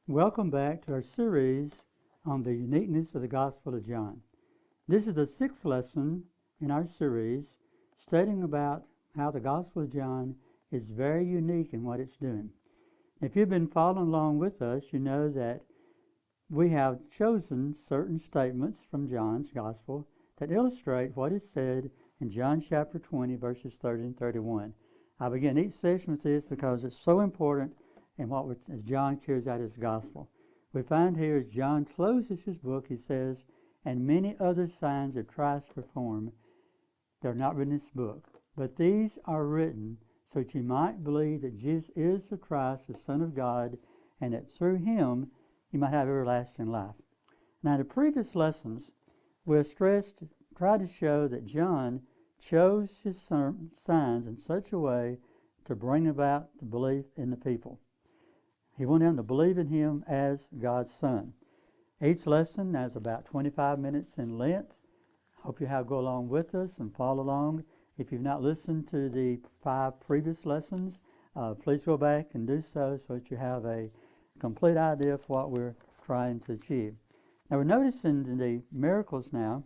Welcome back to our series on the uniqueness of the Gospel of John. This is the sixth lesson in our series stating about how the Gospel of John is very unique in what it's doing. If you've been following along with us, you know that we have chosen certain statements from John's Gospel that illustrate what is said in John chapter 20, verses 30 and 31. I begin each session with this because it's so important in as John carries out his Gospel. We find here as John closes his book, he says, "And many other signs that Christ performed, they're not written in this book, but these are written so that you might believe that Jesus is the Christ, the Son of God, and that through him you might have everlasting life." Now, in the previous lessons, we've tried to show that John chose his signs in such a way to bring about the belief in the people. He wanted them to believe in him as God's Son. Each lesson is about 25 minutes in length. Hope you go along with us and follow along. If you've not listened to the 5 previous lessons, please go back and do so that you have a complete idea of what we're trying to achieve. Now we're noticing the miracles now,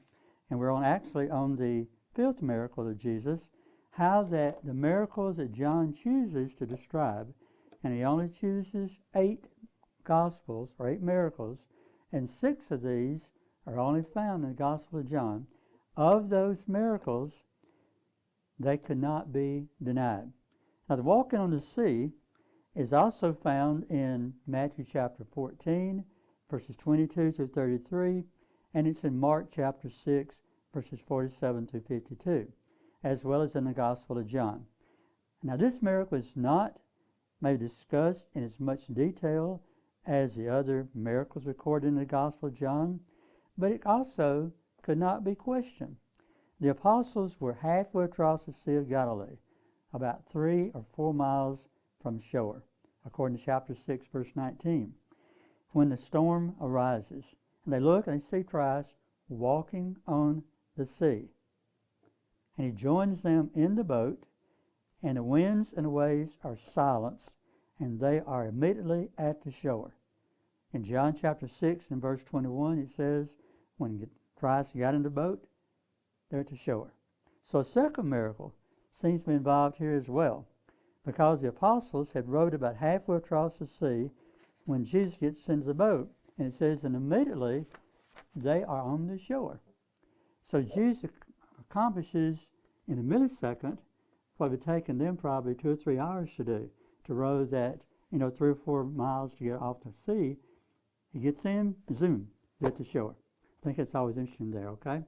and we're actually on the 5th miracle of Jesus, how that the miracles that John chooses to describe, and he only chooses 8 Gospels, or 8 miracles, and 6 of these are only found in the Gospel of John. Of those miracles, they could not be denied. Now, the walking on the sea is also found in Matthew chapter 14, verses 22 through 33, and it's in Mark chapter 6, verses 47 through 52, as well as in the Gospel of John. Now, this miracle is not maybe discussed in as much detail as the other miracles recorded in the Gospel of John, but it also could not be questioned. The apostles were halfway across the Sea of Galilee, about 3 or 4 miles from shore, according to chapter 6, verse 19, when the storm arises. And they look and they see Christ walking on the sea. And he joins them in the boat, and the winds and the waves are silenced, and they are immediately at the shore. In John chapter 6 and verse 21, it says, when Christ got in the boat, they're at the shore. So a second miracle seems to be involved here as well, because the apostles had rowed about halfway across the sea when Jesus gets into the boat, and it says, and immediately they are on the shore. So Jesus accomplishes in a millisecond what would have taken them probably 2 or 3 hours to do, to row that 3 or 4 miles to get off the sea. He gets in, zoom, they're at the shore. I think it's always interesting there, okay?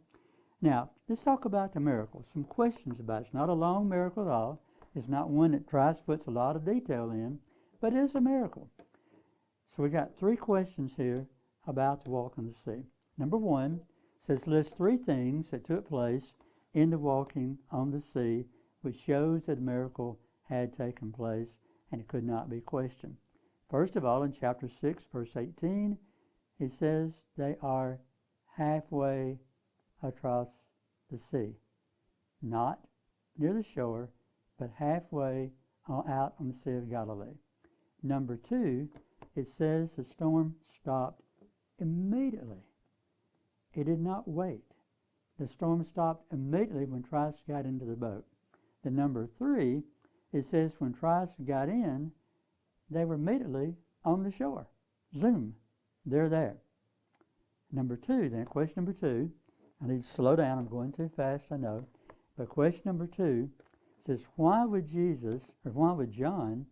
Now, let's talk about the miracle. Some questions about it. It's not a long miracle at all. It's not one that Christ puts a lot of detail in, but it is a miracle. So we got 3 questions here about the walk on the sea. Number 1 says list 3 things that took place in the walking on the sea, which shows that a miracle had taken place and it could not be questioned. First of all, in chapter 6, verse 18, it says they are halfway across the sea. Not near the shore, but halfway out on the Sea of Galilee. Number 2, it says the storm stopped immediately. It did not wait. The storm stopped immediately when Christ got into the boat. The number 3, it says when Christ got in, they were immediately on the shore. Zoom, they're there. Number 2, then, question number 2, I need to slow down, I'm going too fast, I know. But question number 2 says, why would John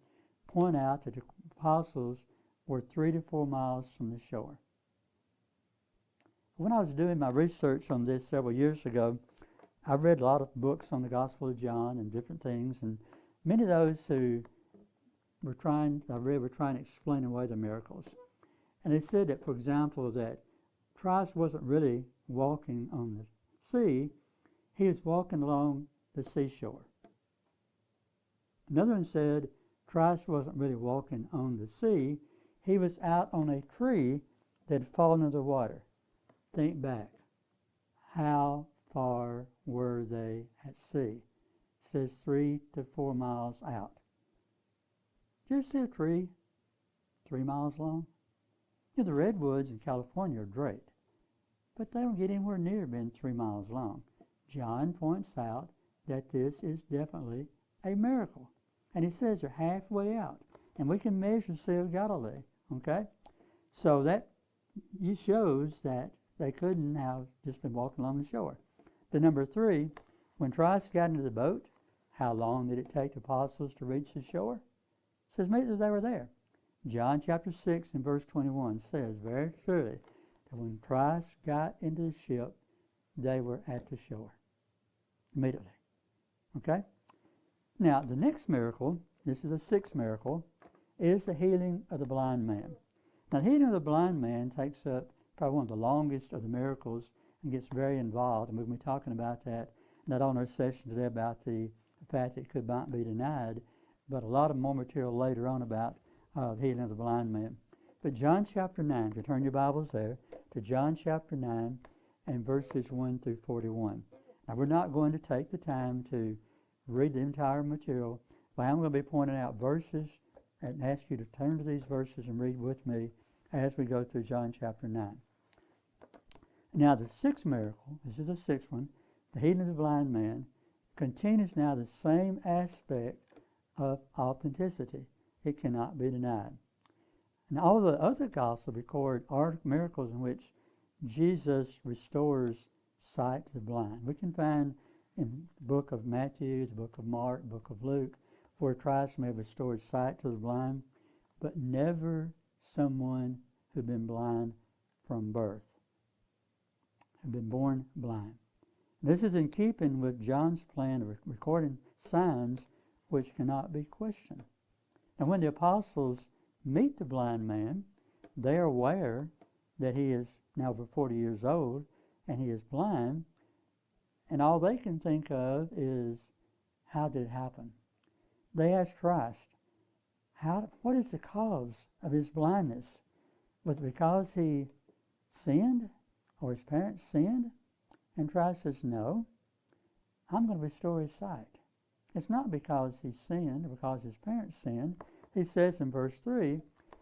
point out that the apostles were 3 to 4 miles from the shore? When I was doing my research on this several years ago, I read a lot of books on the Gospel of John and different things, and many of those who were trying to explain away the miracles. And they said that, for example, that Christ wasn't really walking on the sea, he was walking along the seashore. Another one said Christ wasn't really walking on the sea, he was out on a tree that had fallen into the water. Think back. How far were they at sea? It says 3 to 4 miles out. Did you see a tree 3 miles long? The redwoods in California are great, but they don't get anywhere near being 3 miles long. John points out that this is definitely a miracle. And he says they're halfway out. And we can measure the Sea of Galilee, okay? So that shows that they couldn't have just been walking along the shore. The number 3, when Christ got into the boat, how long did it take the apostles to reach the shore? It says immediately they were there. John chapter 6 and verse 21 says very clearly that when Christ got into the ship, they were at the shore immediately. Okay? Now, the next miracle, this is the 6th miracle, is the healing of the blind man. Now, the healing of the blind man takes up probably one of the longest of the miracles and gets very involved. And we'll be talking about that, not on our session today, about the fact that it could not be denied, but a lot of more material later on about the healing of the blind man. But John chapter 9, if you turn your Bibles there, to John chapter 9 and verses 1 through 41. Now, we're not going to take the time to read the entire material, but I'm going to be pointing out verses and ask you to turn to these verses and read with me as we go through John chapter 9. Now, the 6th miracle, this is the 6th one, the healing of the blind man, continues now the same aspect of authenticity. It cannot be denied. And all the other Gospels record are miracles in which Jesus restores sight to the blind. We can find in the book of Matthew, the book of Mark, the book of Luke, where Christ may have restored sight to the blind, but never someone who had been blind from birth, had been born blind. This is in keeping with John's plan of recording signs which cannot be questioned. And when the apostles meet the blind man, they are aware that he is now over 40 years old and he is blind, and all they can think of is, how did it happen? They ask Christ, what is the cause of his blindness? Was it because he sinned or his parents sinned? And Christ says, no, I'm going to restore his sight. It's not because he sinned or because his parents sinned. He says in verse 3,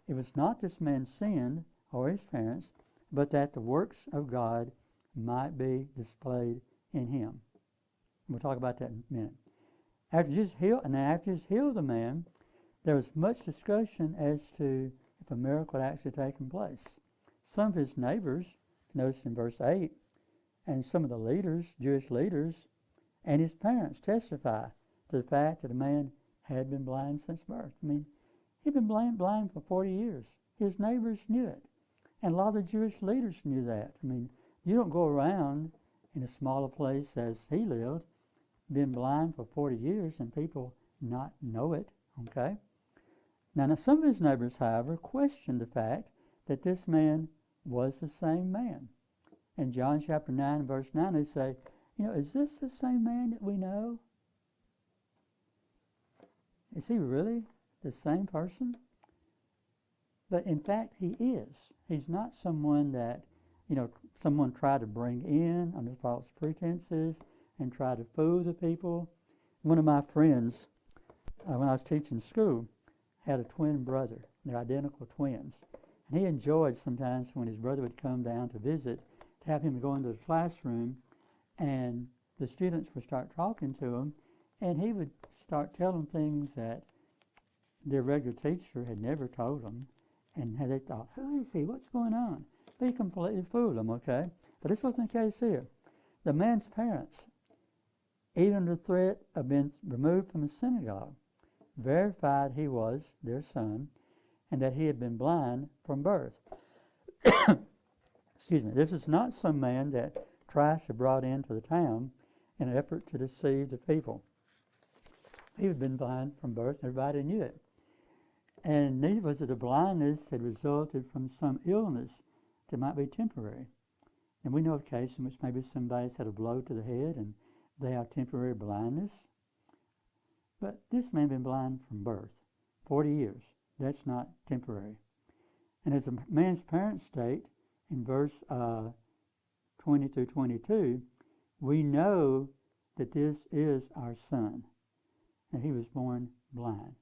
it was not this man sinned or his parents, but that the works of God might be displayed in him. We'll talk about that in a minute. After Jesus healed the man, there was much discussion as to if a miracle had actually taken place. Some of his neighbors, notice in verse 8, and some of the leaders, Jewish leaders, and his parents testify to the fact that the man had been blind since birth. I mean, he'd been blind for 40 years. His neighbors knew it. And a lot of the Jewish leaders knew that. I mean, you don't go around in a smaller place as he lived, been blind for 40 years, and people not know it, okay? Now, some of his neighbors, however, questioned the fact that this man was the same man. In John chapter 9, verse 9, they say, is this the same man that we know? Is he really the same person? But in fact, he is. He's not someone that, someone tried to bring in under false pretenses and try to fool the people. One of my friends, when I was teaching school, had a twin brother. They're identical twins. And he enjoyed sometimes when his brother would come down to visit to have him go into the classroom, and the students would start talking to him, and he would start telling things that their regular teacher had never told them, and they thought, who is he? What's going on? But he completely fooled them, okay? But this wasn't the case here. The man's parents, even under threat of being removed from the synagogue, verified he was their son and that he had been blind from birth. Excuse me. This is not some man that Christ had brought into the town in an effort to deceive the people. He had been blind from birth, and everybody knew it. And neither was it a blindness that resulted from some illness that might be temporary. And we know of a case in which maybe somebody's had a blow to the head and they have temporary blindness. But this man had been blind from birth, 40 years. That's not temporary. And as a man's parents state in verse 20 through 22, we know that this is our son, and he was born blind.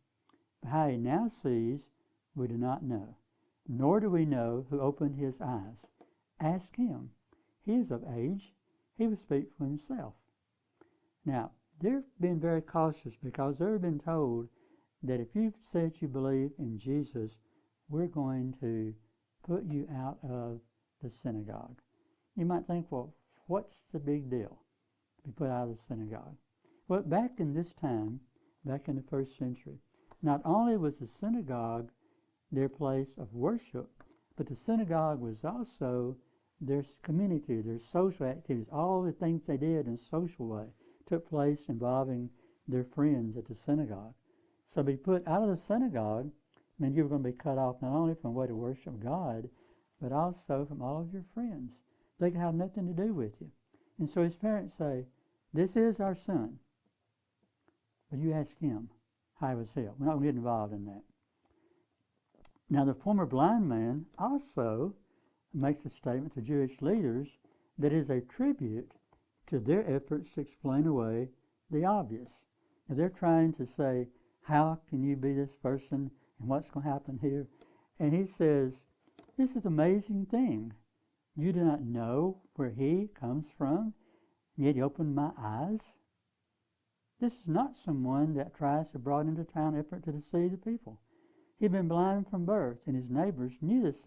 But how he now sees, we do not know. nor do we know who opened his eyes. Ask him. He is of age. He will speak for himself. Now, they're being very cautious because they've been told that if you said you believe in Jesus, we're going to put you out of the synagogue. You might think, well, what's the big deal to be put out of the synagogue? Well, back in this time, back in the first century, not only was the synagogue their place of worship, but the synagogue was also their community, their social activities. All the things they did in a social way took place involving their friends at the synagogue. So to be put out of the synagogue meant you were going to be cut off not only from the way to worship God, but also from all of your friends. They could have nothing to do with you. And so his parents say, this is our son. But you ask him how he was healed. We're not going to get involved in that. Now the former blind man also makes a statement to Jewish leaders that is a tribute to their efforts to explain away the obvious. Now they're trying to say, how can you be this person and what's going to happen here? And he says, this is an amazing thing. You do not know where he comes from, yet he opened my eyes. This is not someone that tries to broaden into town effort to deceive the people. He'd been blind from birth, and his neighbors knew this.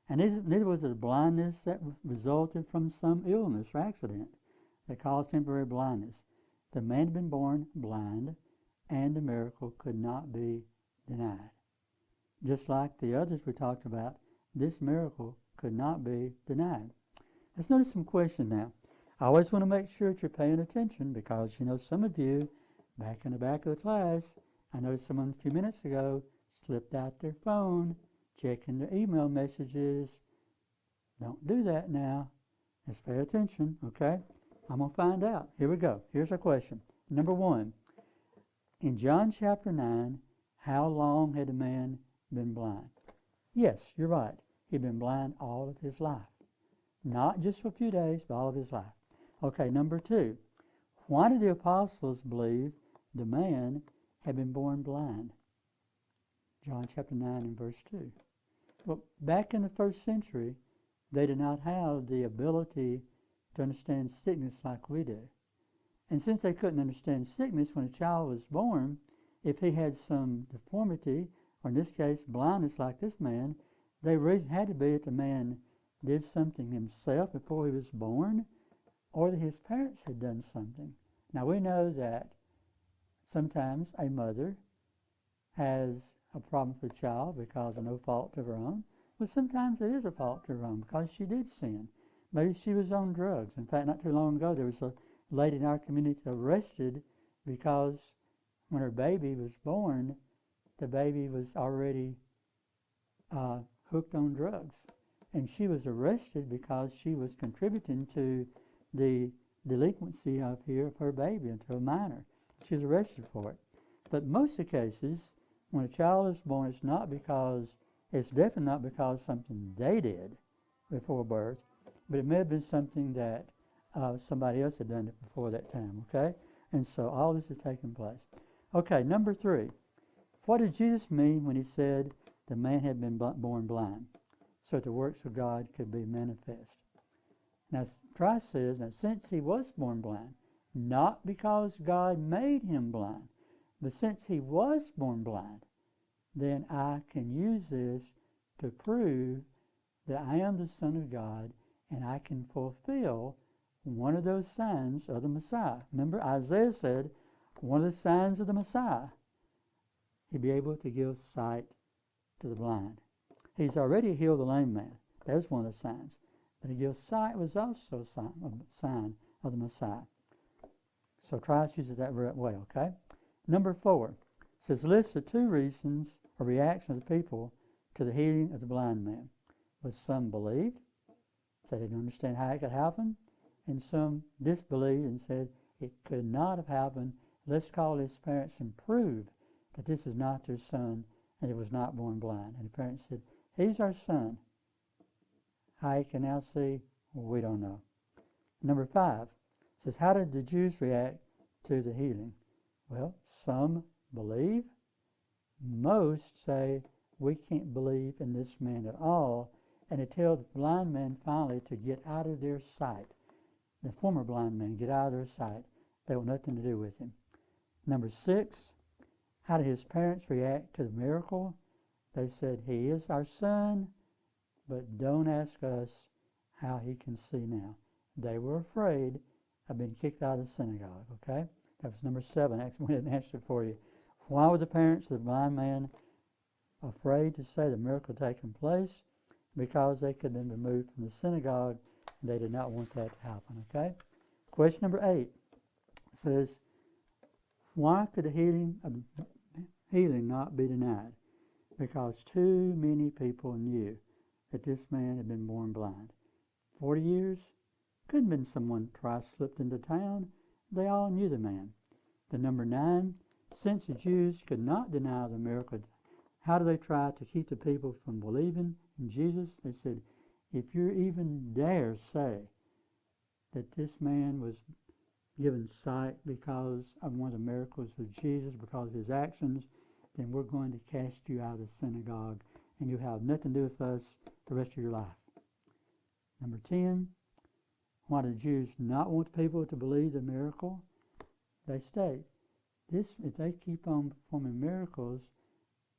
And neither was it a blindness that resulted from some illness or accident that caused temporary blindness. The man had been born blind, and the miracle could not be denied. Just like the others we talked about, this miracle could not be denied. Let's notice some questions now. I always want to make sure that you're paying attention because, some of you, back in the back of the class, I noticed someone a few minutes ago slipped out their phone, checking their email messages. Don't do that now. Let's pay attention, okay? I'm going to find out. Here we go. Here's our question. Number 1. In John chapter 9, how long had the man been blind? Yes, you're right. He'd been blind all of his life. Not just for a few days, but all of his life. Okay, number 2. Why did the apostles believe the man had been born blind? John chapter 9 and verse 2. Well, back in the first century, they did not have the ability to understand sickness like we do. And since they couldn't understand sickness when a child was born, if he had some deformity, or in this case, blindness like this man, the reason had to be that the man did something himself before he was born, or that his parents had done something. Now we know that sometimes a mother has a problem with the child because of no fault of her own, but sometimes it is a fault of her own because she did sin. Maybe she was on drugs. In fact, not too long ago, there was a lady in our community arrested because when her baby was born, the baby was already hooked on drugs. And she was arrested because she was contributing to the delinquency of her baby into a minor. She was arrested for it. But most of the cases, when a child is born, it's definitely not because something they did before birth, but it may have been something that somebody else had done it before that time, okay? And so all this is taking place. Okay, number 3. What did Jesus mean when he said the man had been born blind, so that the works of God could be manifest? Now, Christ says that since he was born blind, not because God made him blind, but since he was born blind, then I can use this to prove that I am the Son of God and I can fulfill one of those signs of the Messiah. Remember, Isaiah said one of the signs of the Messiah, he'd be able to give sight to the blind. He's already healed the lame man. That was one of the signs. But to give sight was also a sign of the Messiah. So Christ uses that very well, okay? Number 4 says, list the 2 reasons or reactions of the people to the healing of the blind man. But some believed, they didn't understand how it could happen, and some disbelieved and said it could not have happened. Let's call his parents and prove that this is not their son and he was not born blind. And the parents said, he's our son. How he can now see, well, we don't know. Number 5 says, how did the Jews react to the healing? Well, some believe. Most say we can't believe in this man at all. And it tells the blind man finally to get out of their sight. The former blind man, get out of their sight. They want nothing to do with him. Number 6, how did his parents react to the miracle? They said, he is our son, but don't ask us how he can see now. They were afraid of being kicked out of the synagogue, okay? That was number 7. Actually, we didn't answer it for you. Why were the parents of the blind man afraid to say the miracle had taken place? Because they could have been removed from the synagogue, and they did not want that to happen, okay? Question number 8 says, why could the healing not be denied? Because too many people knew that this man had been born blind. 40 years? Couldn't have been someone Christ slipped into town. They all knew the man. The number 9, since the Jews could not deny the miracle, how do they try to keep the people from believing in Jesus? They said, if you even dare say that this man was given sight because of one of the miracles of Jesus, because of his actions, then we're going to cast you out of the synagogue, and you have nothing to do with us the rest of your life. Number 10, why do the Jews not want people to believe the miracle? They state, if they keep on performing miracles,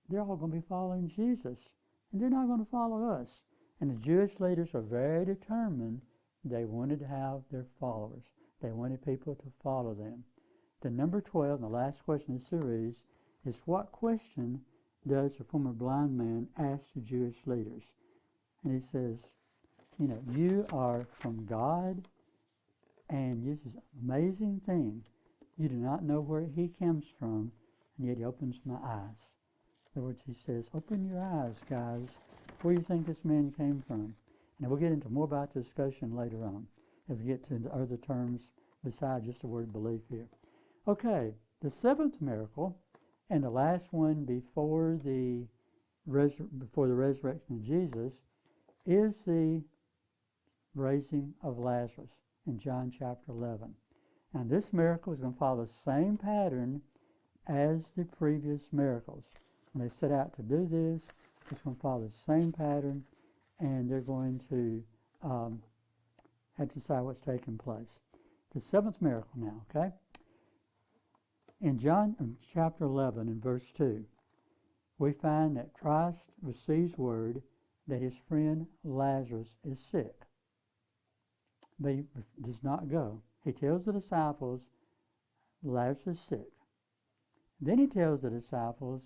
they're all going to be following Jesus, and they're not going to follow us. And the Jewish leaders are very determined. They wanted to have their followers. They wanted people to follow them. The number 12, and the last question of the series, is what question does the former blind man ask the Jewish leaders? And he says, you are from God, and this is an amazing thing. You do not know where he comes from, and yet he opens my eyes. In other words, he says, open your eyes, guys. Where do you think this man came from? And we'll get into more about the discussion later on as we get to the other terms besides just the word belief here. Okay, the 7th miracle, and the last one before the resurrection of Jesus, is the raising of Lazarus in John chapter 11. And this miracle is going to follow the same pattern as the previous miracles. When they set out to do this, it's going to follow the same pattern, and they're going to have to decide what's taking place. The 7th miracle now, okay? In John chapter 11 and verse 2, we find that Christ receives word that his friend Lazarus is sick. But he does not go. He tells the disciples, Lazarus is sick. Then he tells the disciples,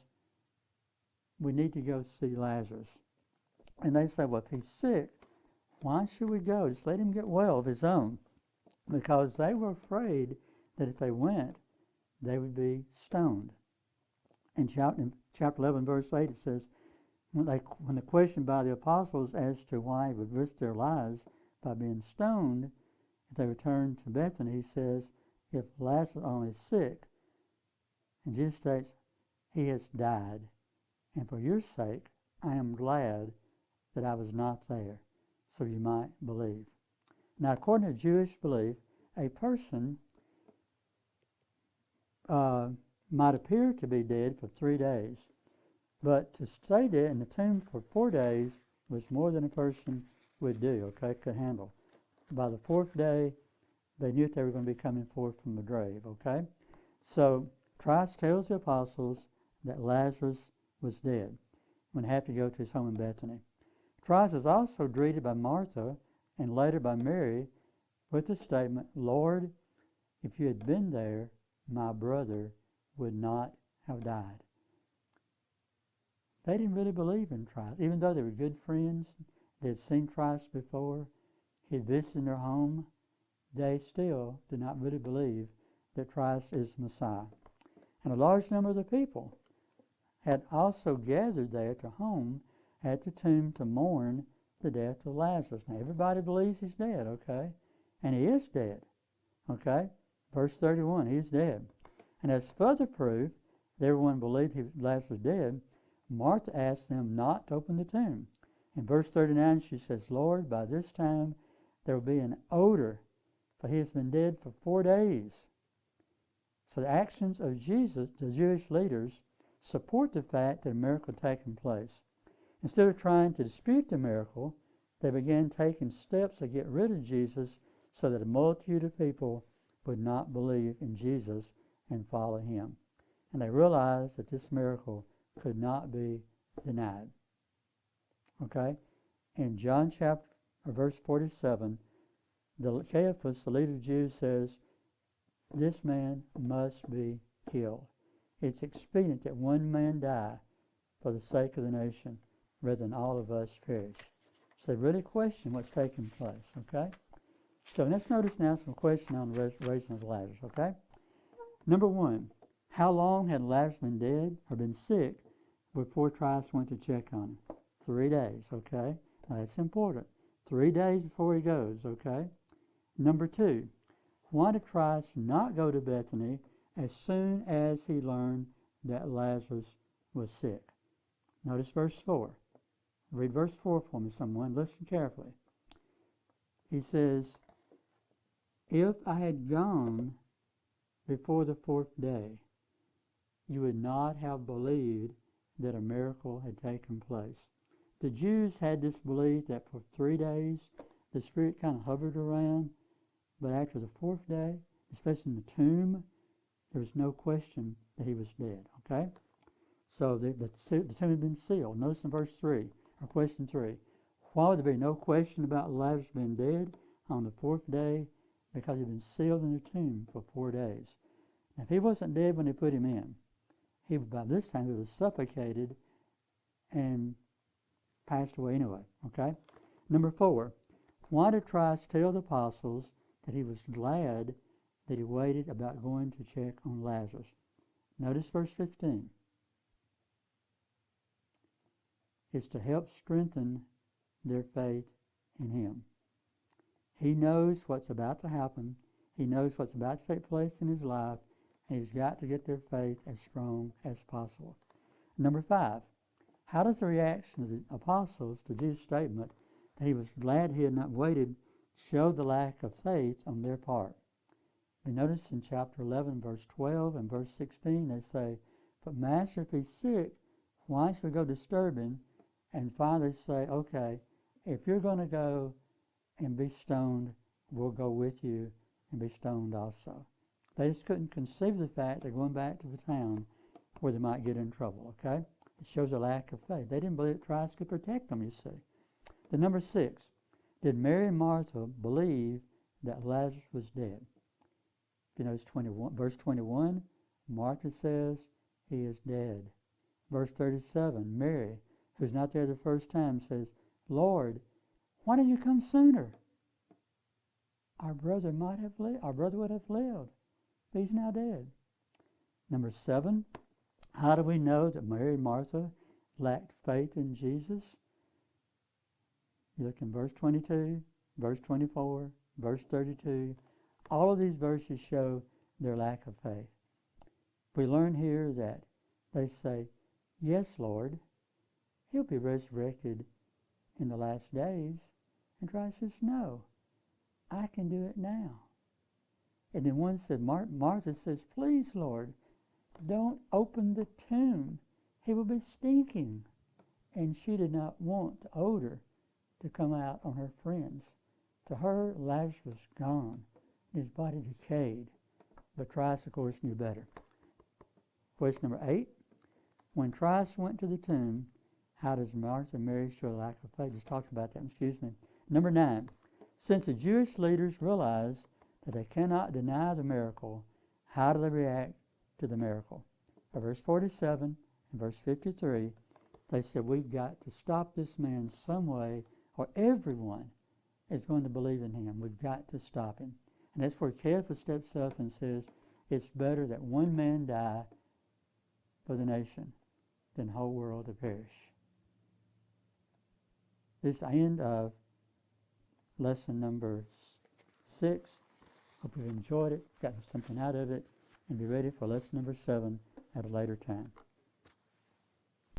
we need to go see Lazarus. And they say, well, if he's sick, why should we go? Just let him get well of his own. Because they were afraid that if they went, they would be stoned. In chapter 11, verse 8, it says, when the question by the apostles as to why he would risk their lives by being stoned, if they returned to Bethany, he says, if Lazarus only is sick, and Jesus states, he has died. And for your sake, I am glad that I was not there, so you might believe. Now, according to Jewish belief, a person might appear to be dead for 3 days, but to stay dead in the tomb for 4 days was more than a person would do, could handle. By the 4th day, they knew that they were going to be coming forth from the grave, So Christ tells the apostles that Lazarus was dead when he had to go to his home in Bethany. Christ is also greeted by Martha and later by Mary with the statement, Lord, if you had been there, my brother would not have died. They didn't really believe in Christ. Even though they were good friends, they had seen Christ before, he had visited in their home, they still did not really believe that Christ is Messiah. And a large number of the people had also gathered there at their home at the tomb to mourn the death of Lazarus. Now, everybody believes he's dead, And he is dead, Verse 31, he's dead. And as further proof that everyone believed Lazarus was dead, Martha asked them not to open the tomb. In verse 39, she says, Lord, by this time there will be an odor, for he has been dead for 4 days. So the actions of Jesus, the Jewish leaders, support the fact that a miracle had taken place. Instead of trying to dispute the miracle, they began taking steps to get rid of Jesus so that a multitude of people would not believe in Jesus and follow him. And they realized that this miracle could not be denied. Okay? In John chapter, verse 47, Caiaphas, the leader of the Jews, says, this man must be killed. It's expedient that one man die for the sake of the nation rather than all of us perish. So they really question what's taking place, okay? So let's notice now some questions on the raising of Lazarus, okay? Number one, how long had Lazarus been dead or been sick before Christ went to check on him? 3 days, okay? Now that's important. 3 days before he goes, okay? Number two, why did Christ not go to Bethany as soon as he learned that Lazarus was sick? Notice verse 4. Read verse 4 for me, someone. Listen carefully. He says, if I had gone before the 4th day, you would not have believed that a miracle had taken place. The Jews had this belief that for 3 days the Spirit kind of hovered around, but after the 4th day, especially in the tomb, there was no question that he was dead, okay? So the tomb had been sealed. Notice in verse 3, or question 3, why would there be no question about Lazarus being dead on the 4th day? Because he'd been sealed in the tomb for 4 days. Now, if he wasn't dead when they put him in, by this time he was suffocated and passed away anyway, okay? Number 4, why did Christ tell the apostles that he was glad that he waited about going to check on Lazarus? Notice verse 15. It's to help strengthen their faith in him. He knows what's about to happen. He knows what's about to take place in his life, and he's got to get their faith as strong as possible. Number 5, how does the reaction of the apostles to Jesus' statement that he was glad he had not waited show the lack of faith on their part? We notice in chapter 11, verse 12 and verse 16, they say, but Master, if he's sick, why should we go disturb him? And finally say, okay, if you're going to go and be stoned, we'll go with you and be stoned also. They just couldn't conceive the fact they're going back to the town where they might get in trouble, okay? It shows a lack of faith. They didn't believe that Christ could protect them, you see. The number 6, did Mary and Martha believe that Lazarus was dead? If you notice verse 21, Martha says he is dead. Verse 37, Mary, who's not there the first time, says, Lord, why didn't you come sooner? Our brother would have lived, but he's now dead. Number 7, how do we know that Mary and Martha lacked faith in Jesus? You look in verse 22, verse 24, verse 32. All of these verses show their lack of faith. We learn here that they say, yes, Lord, he'll be resurrected in the last days. And Christ says, no, I can do it now. And then one said, Martha says, please, Lord, don't open the tomb. He will be stinking. And she did not want the odor to come out on her friends. To her, Lazarus was gone. His body decayed. But Christ, of course, knew better. Question number 8. When Christ went to the tomb, how does Martha and Mary show a lack of faith? Just talked about that, excuse me. Number 9. Since the Jewish leaders realized that they cannot deny the miracle, how do they react to the miracle? By verse 47 and verse 53, they said, we've got to stop this man some way, or everyone is going to believe in him. We've got to stop him. And that's where Caiaphas steps up and says, it's better that one man die for the nation than the whole world to perish. This is the end of lesson number 6. Hope you've enjoyed it, gotten something out of it, and be ready for lesson number 7 at a later time.